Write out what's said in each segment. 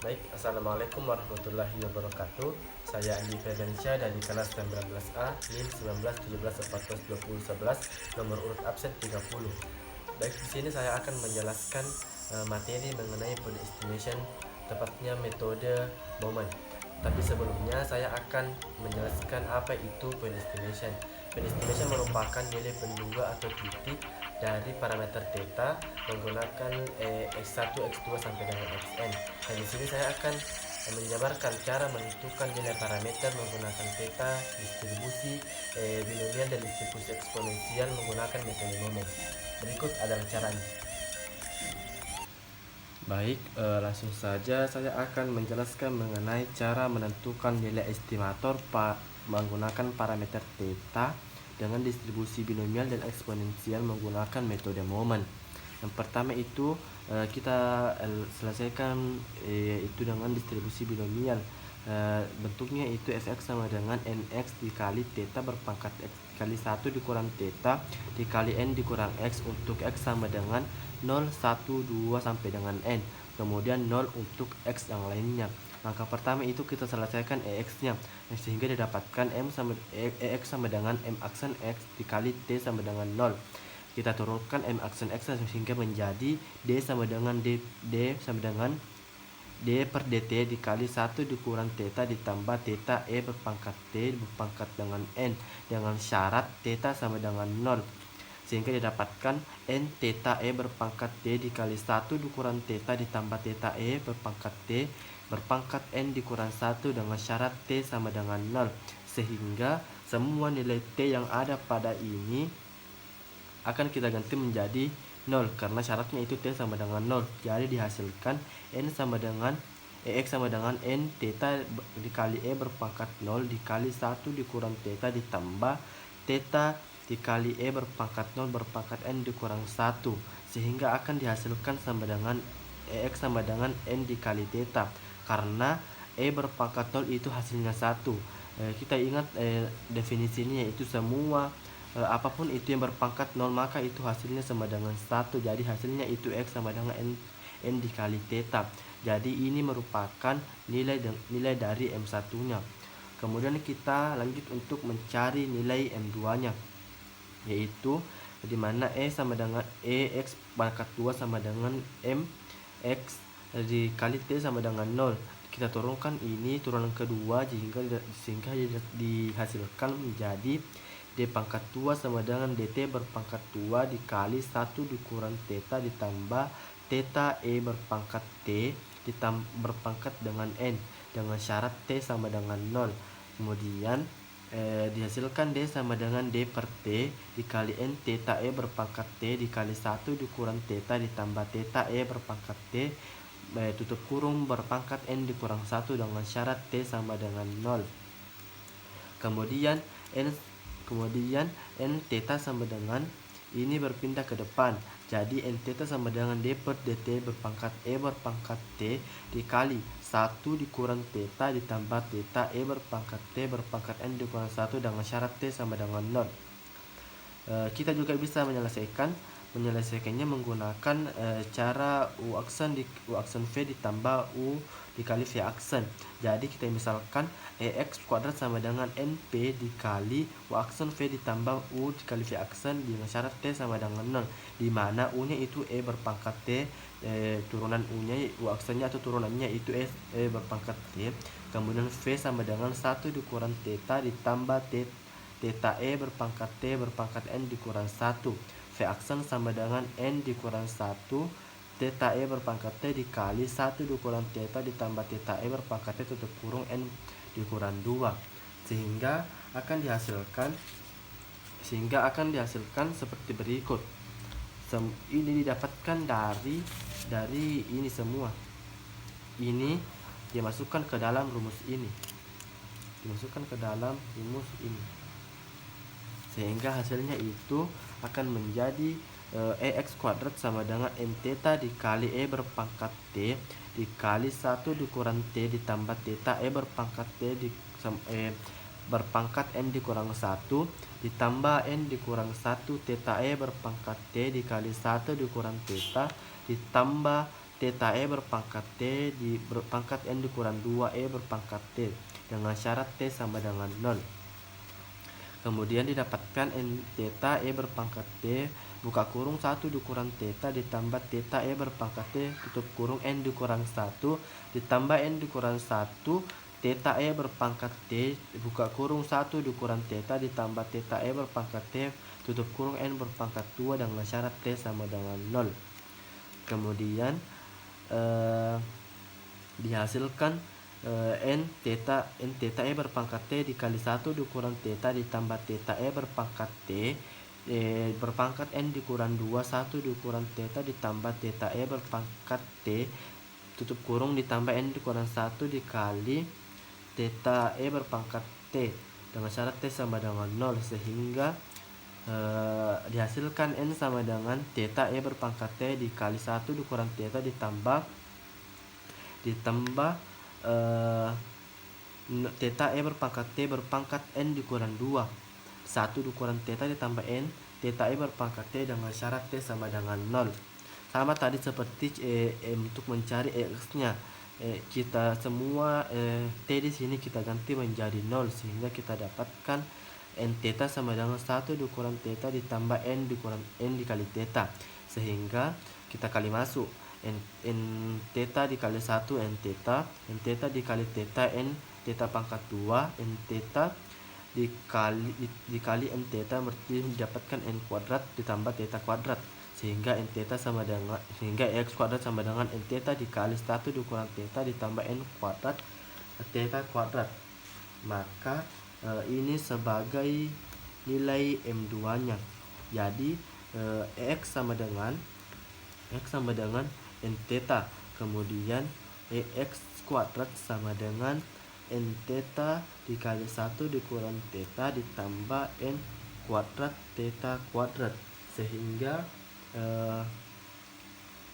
Baik, Assalamualaikum warahmatullahi wabarakatuh. Saya Andi Firdansyah dari kelas 19A, NIM 1917142011, nomor urut absen 30. Baik, di sini saya akan menjelaskan materi mengenai point estimation, tepatnya metode momen. Tapi sebelumnya saya akan menjelaskan apa itu point estimation. Point estimation merupakan nilai penduga atau titik dari parameter theta menggunakan x1, x2 sampai dengan xn. Nah, di sini saya akan menjabarkan cara menentukan nilai parameter menggunakan theta, distribusi binomial dan distribusi eksponensial menggunakan metode momen. Berikut adalah caranya. Baik, langsung saja saya akan menjelaskan mengenai cara menentukan nilai estimator menggunakan parameter theta dengan distribusi binomial dan eksponensial menggunakan metode momen. Yang pertama itu kita selesaikan itu dengan distribusi binomial. Bentuknya itu fx sama dengan nx dikali theta berpangkat x dikali 1 dikurang theta dikali n dikurang x untuk x sama dengan 0, 1, 2 sampai dengan n. Kemudian 0 untuk x yang lainnya. Langkah pertama itu kita selesaikan EX-nya, sehingga didapatkan EX sama dengan M aksen X dikali T sama dengan 0. Kita turunkan M aksen X sehingga menjadi D sama dengan D sama dengan D per dt dikali 1 dikurang theta ditambah theta E berpangkat T berpangkat dengan N dengan syarat theta sama dengan 0. Sehingga didapatkan N theta E berpangkat T dikali 1 dikurang theta ditambah theta E berpangkat T berpangkat N dikurang 1 dengan syarat T sama dengan 0. Sehingga semua nilai T yang ada pada ini akan kita ganti menjadi 0 karena syaratnya itu T sama dengan 0. Jadi dihasilkan N sama dengan EX sama dengan N theta dikali E berpangkat 0 dikali 1 dikurang theta ditambah theta dikali E berpangkat 0 berpangkat N dikurang 1, sehingga akan dihasilkan sama dengan EX sama dengan N dikali theta karena E berpangkat 0 itu hasilnya 1. Kita ingat definisinya yaitu semua apapun itu yang berpangkat 0 maka itu hasilnya sama dengan 1. Jadi hasilnya itu X sama dengan N dikali theta. Jadi ini merupakan nilai dari M1 nya. Kemudian kita lanjut untuk mencari nilai M2 nya, yaitu dimana E sama dengan EX pangkat 2 sama dengan MX dikali T sama dengan 0. Kita turunkan ini turunan kedua sehingga dihasilkan menjadi D pangkat 2 sama dengan DT berpangkat 2 dikali 1 dikurang theta ditambah theta E berpangkat T berpangkat dengan N dengan syarat T sama dengan 0. Kemudian dihasilkan D sama dengan D per T dikali N theta E berpangkat T dikali 1 dikurang theta ditambah theta E berpangkat T tutup kurung berpangkat N dikurang 1 dengan syarat T sama dengan 0. Kemudian N theta sama dengan ini berpindah ke depan. Jadi N theta sama dengan D per dt berpangkat E berpangkat T dikali 1 dikurang theta ditambah theta E berpangkat T berpangkat N dikurang 1 dengan syarat T sama dengan 0. Kita juga bisa menyelesaikannya menggunakan cara U aksen V ditambah U dikali V aksen. Jadi kita misalkan EX kuadrat sama dengan NP dikali U aksen V ditambah U dikali V aksen dengan syarat T sama dengan 0, dimana U nya itu E berpangkat T, turunan U nya U aksennya atau turunannya itu E berpangkat T. Kemudian V sama dengan 1 dikurang theta ditambah theta E berpangkat T berpangkat N dikurang 1. V aksen sama dengan N dikurang 1 theta E berpangkat T dikali 1 dikurang theta ditambah theta E berpangkat T tutup kurung N dikurang 2, sehingga akan dihasilkan seperti berikut. Ini didapatkan dari ini semua. Ini dimasukkan ke dalam rumus ini. Sehingga hasilnya itu akan menjadi EX kuadrat sama dengan N theta dikali E berpangkat T dikali 1 dikurang T ditambah theta E berpangkat T berpangkat N dikurang 1 ditambah N dikurang 1 theta E berpangkat T dikali 1 dikurang theta ditambah theta E berpangkat T berpangkat N dikurang 2E berpangkat T dengan syarat T sama dengan 0. Kemudian didapatkan N theta E berpangkat T buka kurung 1 dikurang theta ditambah theta E berpangkat T tutup kurung N dikurang 1 ditambah N dikurang 1 theta E berpangkat T buka kurung 1 dikurang theta ditambah theta E berpangkat T tutup kurung N berpangkat 2 dengan syarat T sama dengan 0. Kemudian dihasilkan N theta E berpangkat T dikali 1 dikurang theta ditambah theta E berpangkat T berpangkat N dikurang 2 1 dikurang theta ditambah theta E berpangkat T tutup kurung ditambah N dikurang 1 dikali theta E berpangkat T dengan syarat T sama dengan 0 sehingga dihasilkan N sama dengan theta E berpangkat T dikali 1 dikurang theta ditambah theta E berpangkat T berpangkat N dikurang 2 1 dikurang theta ditambah N theta E berpangkat T dengan syarat T sama dengan 0. Sama tadi seperti untuk mencari X nya kita semua T di sini kita ganti menjadi 0 sehingga kita dapatkan N theta sama dengan 1 dikurang theta ditambah N dikurang N dikali theta sehingga kita kali masuk N theta dikali 1 N theta dikali theta N theta pangkat 2 N theta dikali N theta berarti mendapatkan N kuadrat ditambah theta kuadrat sehingga N theta sama dengan X kuadrat sama dengan N theta dikali 1 dikurang theta ditambah N kuadrat theta kuadrat. Maka ini sebagai nilai M2 nya. Jadi X sama dengan N theta, kemudian X kuadrat sama dengan N theta dikali 1 dikurang theta ditambah N kuadrat theta kuadrat sehingga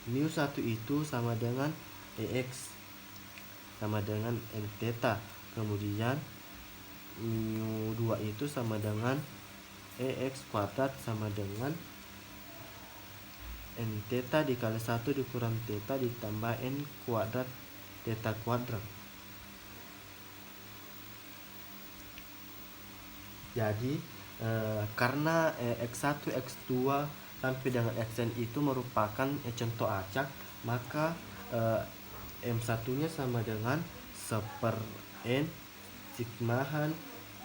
mu 1 itu sama dengan X sama dengan N theta, kemudian mu 2 itu sama dengan X kuadrat sama dengan N theta dikali 1 dikurang theta ditambah N kuadrat theta kuadrat. Jadi karena X1, X2 sampai dengan Xn itu merupakan contoh acak, maka M1 nya sama dengan 1/n sigmahan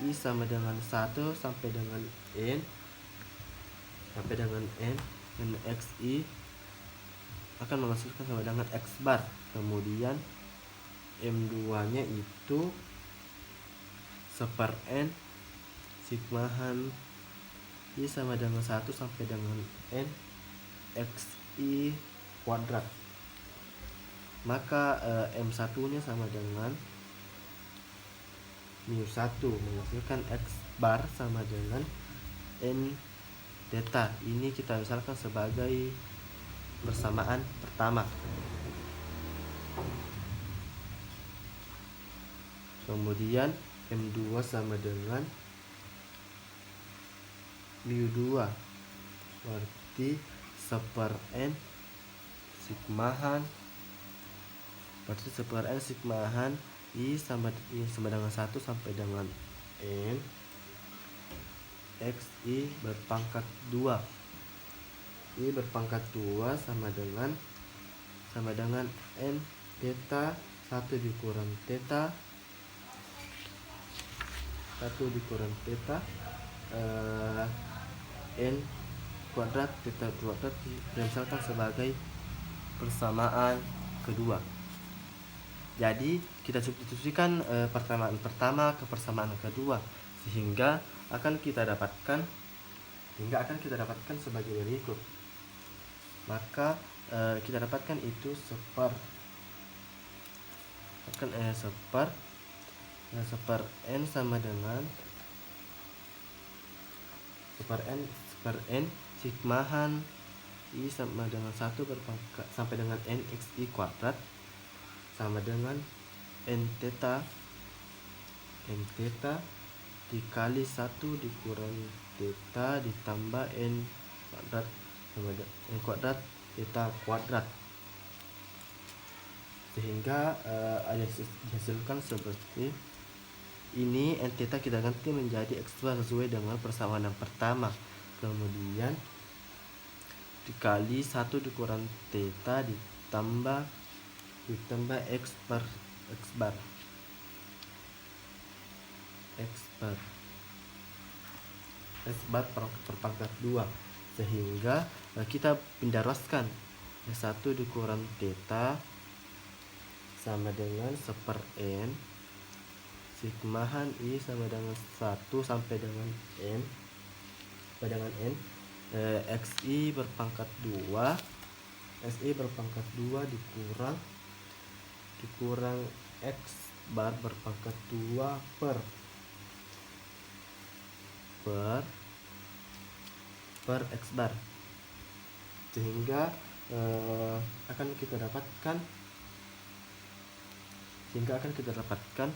I sama dengan 1 sampai dengan N Xi akan menghasilkan sama dengan X bar. Kemudian M2 nya itu 1/n sigmahan I sama dengan 1 sampai dengan N Xi kuadrat. Maka M1 nya sama dengan mu 1 menghasilkan X bar sama dengan N theta. Ini kita misalkan sebagai persamaan pertama. Kemudian M2 sama dengan mu 2 berarti 1/n sigmahan I sama dengan 1 sampai dengan N Xi berpangkat 2. I berpangkat 2 sama dengan N theta 1 dikurang theta N kuadrat theta kuadrat misalkan sebagai persamaan kedua. Jadi kita substitusikan persamaan pertama ke persamaan kedua sehingga akan kita dapatkan sebagai berikut. Maka kita dapatkan itu 1/n sama dengan 1/n sigmahan I sama dengan 1 berpangkat sampai dengan N Xi kuadrat sama dengan N theta dikali 1 dikurang theta ditambah N kuadrat sama dengan N kuadrat theta kuadrat. sehingga dihasilkan seperti ini. N theta kita ganti menjadi x bar sesuai dengan persamaan yang pertama, kemudian dikali 1 dikurang theta ditambah x bar per pangkat 2, sehingga kita pindah ruaskan 1 dikurang theta sama dengan 1/n sigmahan I sama dengan 1 sampai dengan n xi berpangkat 2 dikurang x bar berpangkat 2 per x bar, sehingga akan kita dapatkan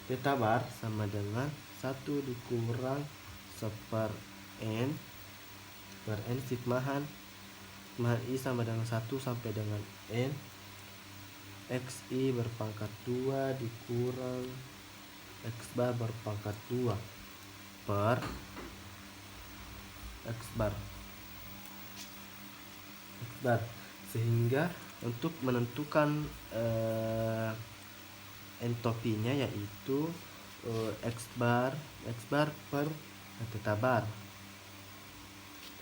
theta bar sama dengan 1 dikurang 1/n sigmahan I sama dengan 1 sampai dengan n xi berpangkat 2 dikurang x bar berpangkat 2 per x bar, sehingga untuk menentukan entropinya yaitu x bar per theta bar,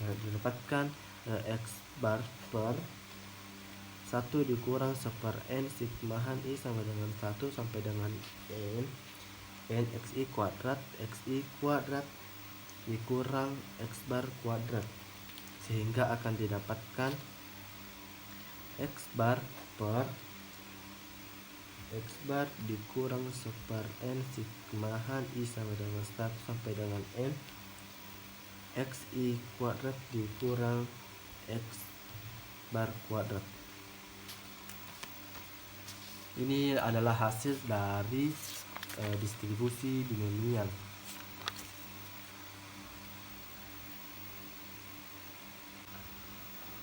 didapatkan x bar per 1 dikurang 1/n sigmahan I sama dengan 1 sampai dengan n xi kuadrat dikurang x bar kuadrat, sehingga akan didapatkan x bar dikurang 1/n sigmahan I sama dengan 1 sampai dengan n xi kuadrat dikurang x bar kuadrat. Ini adalah hasil dari distribusi binomial.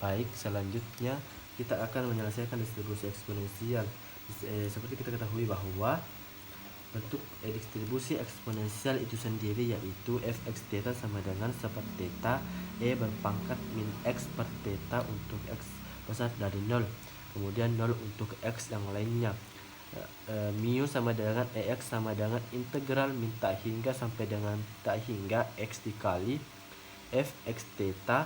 Baik, selanjutnya kita akan menyelesaikan distribusi eksponensial. Seperti kita ketahui bahwa bentuk distribusi eksponensial itu sendiri yaitu fx theta sama dengan 1 theta berpangkat min x per theta untuk x besar dari 0, kemudian 0 untuk x yang lainnya. Mu sama dengan ex sama dengan integral min tak hingga sampai dengan tak hingga x dikali fx theta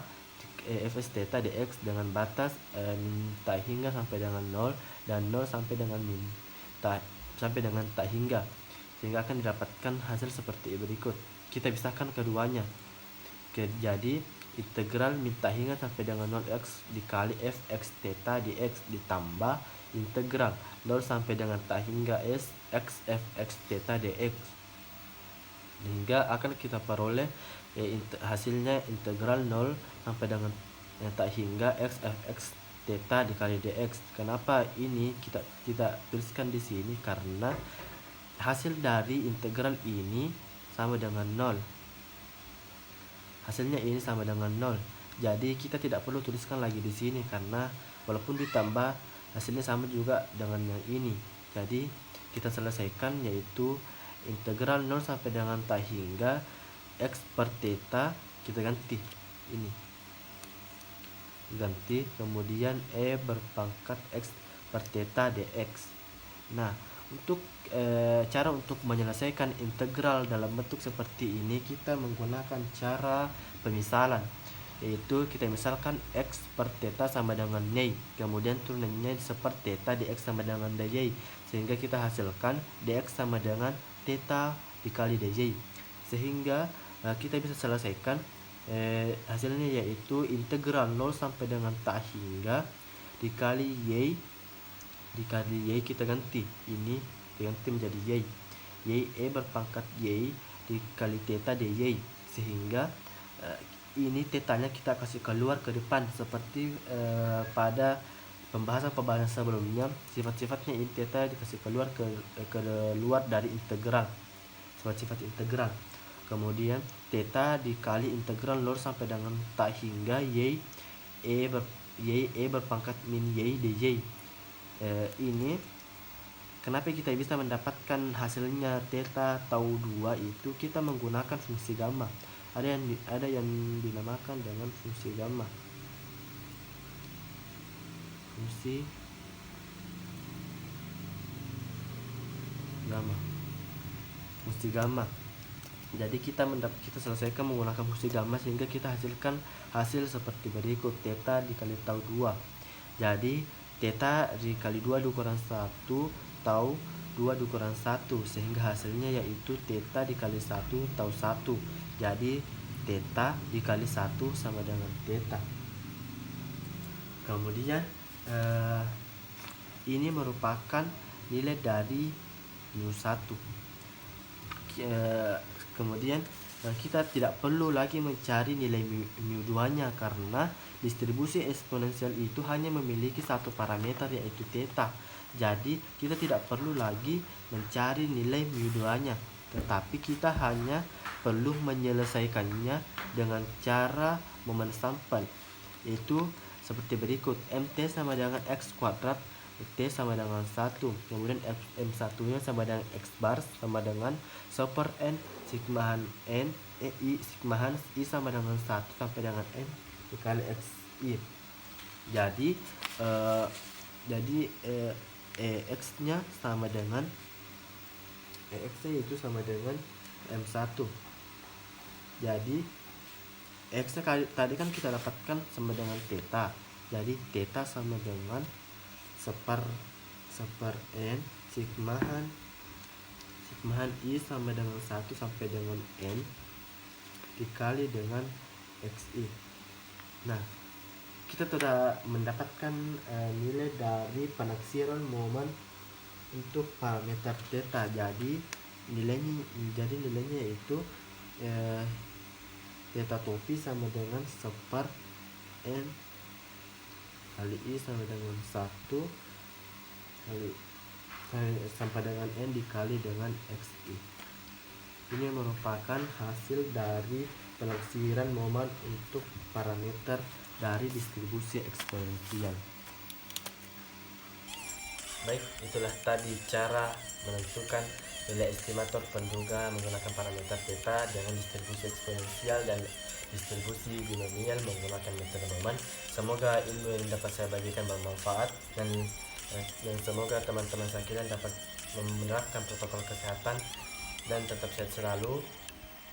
dx dengan batas min tak hingga sampai dengan 0 dan 0 sampai dengan tak hingga, sehingga akan didapatkan hasil seperti berikut. Kita pisahkan keduanya, jadi integral min tak hingga sampai dengan 0x dikali fx theta dx ditambah integral 0 sampai dengan tak hingga x fx theta dx, sehingga akan kita peroleh hasilnya integral 0 sampai dengan tak hingga x fx theta dikali dx. Kenapa ini kita tidak tuliskan di sini? Karena hasil dari integral ini sama dengan 0. Hasilnya ini sama dengan 0. Jadi kita tidak perlu tuliskan lagi di sini, karena walaupun ditambah hasilnya sama juga dengan yang ini. Jadi kita selesaikan, yaitu integral 0 sampai dengan tak hingga x per theta kita ganti ini. Kemudian berpangkat x per theta dx. Nah, untuk cara untuk menyelesaikan integral dalam bentuk seperti ini, kita menggunakan cara pemisalan, yaitu kita misalkan x per theta sama dengan y, kemudian turunannya per theta dx sama dengan dy, sehingga kita hasilkan dx sama dengan theta dikali dy, sehingga kita bisa selesaikan hasilnya, yaitu integral 0 sampai dengan tak hingga dikali y kita ganti ini menjadi y berpangkat y dikali theta dy, sehingga ini tetanya kita kasih keluar ke depan seperti pada pembahasan sebelumnya. Sifat-sifatnya ini theta dikasih keluar ke luar dari integral, sifat-sifat integral. Kemudian theta dikali integral 0 sampai dengan tak hingga y berpangkat min y dy, ini kenapa kita bisa mendapatkan hasilnya theta tau 2 itu kita menggunakan fungsi gamma. Ada yang dinamakan dengan fungsi gamma. Fungsi gamma. Jadi kita selesaikan menggunakan fungsi gamma sehingga kita hasilkan hasil seperti berikut. Theta dikali tau 2. Jadi theta dikali 2 dikurang 1 tau 2 dikurang 1, sehingga hasilnya yaitu theta dikali 1 tau 1. Jadi theta dikali 1 sama dengan theta. Kemudian ini merupakan nilai dari mu1. Kemudian kita tidak perlu lagi mencari nilai mu2 nya karena distribusi eksponensial itu hanya memiliki satu parameter yaitu theta. Jadi kita tidak perlu lagi mencari nilai mu2 nya, tetapi kita hanya perlu menyelesaikannya dengan cara momen sampel, yaitu seperti berikut. MT sama dengan X kuadrat, T sama dengan 1, kemudian M1 nya sama dengan X bar sama dengan 1/N sigmahan N I sigmahan I sama dengan 1 sampai dengan N dikali XI. Jadi X nya sama dengan X nya itu sama dengan M1. Jadi X nya tadi kan kita dapatkan sama dengan theta. Jadi theta sama dengan 1/N sigmahan I sama dengan 1 sampai dengan N dikali dengan XI. Nah, kita sudah mendapatkan nilai dari penaksiran momen untuk parameter theta. Jadi nilainya yaitu theta topi sama dengan 1/N kali I sama dengan 1 kali sampai dengan N dikali dengan XI. Ini merupakan hasil dari penaksiran momen untuk parameter dari distribusi eksponensial. Baik, itulah tadi cara menentukan nilai estimator penduga menggunakan parameter theta dengan distribusi eksponensial dan distribusi binomial menggunakan metode momen. Semoga ilmu yang dapat saya bagikan bermanfaat dan semoga teman-teman sekalian dapat menerapkan protokol kesehatan dan tetap sehat selalu.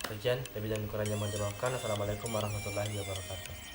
Sekian, lebih dan kurangnya mohon dimaafkan. Assalamualaikum warahmatullahi wabarakatuh.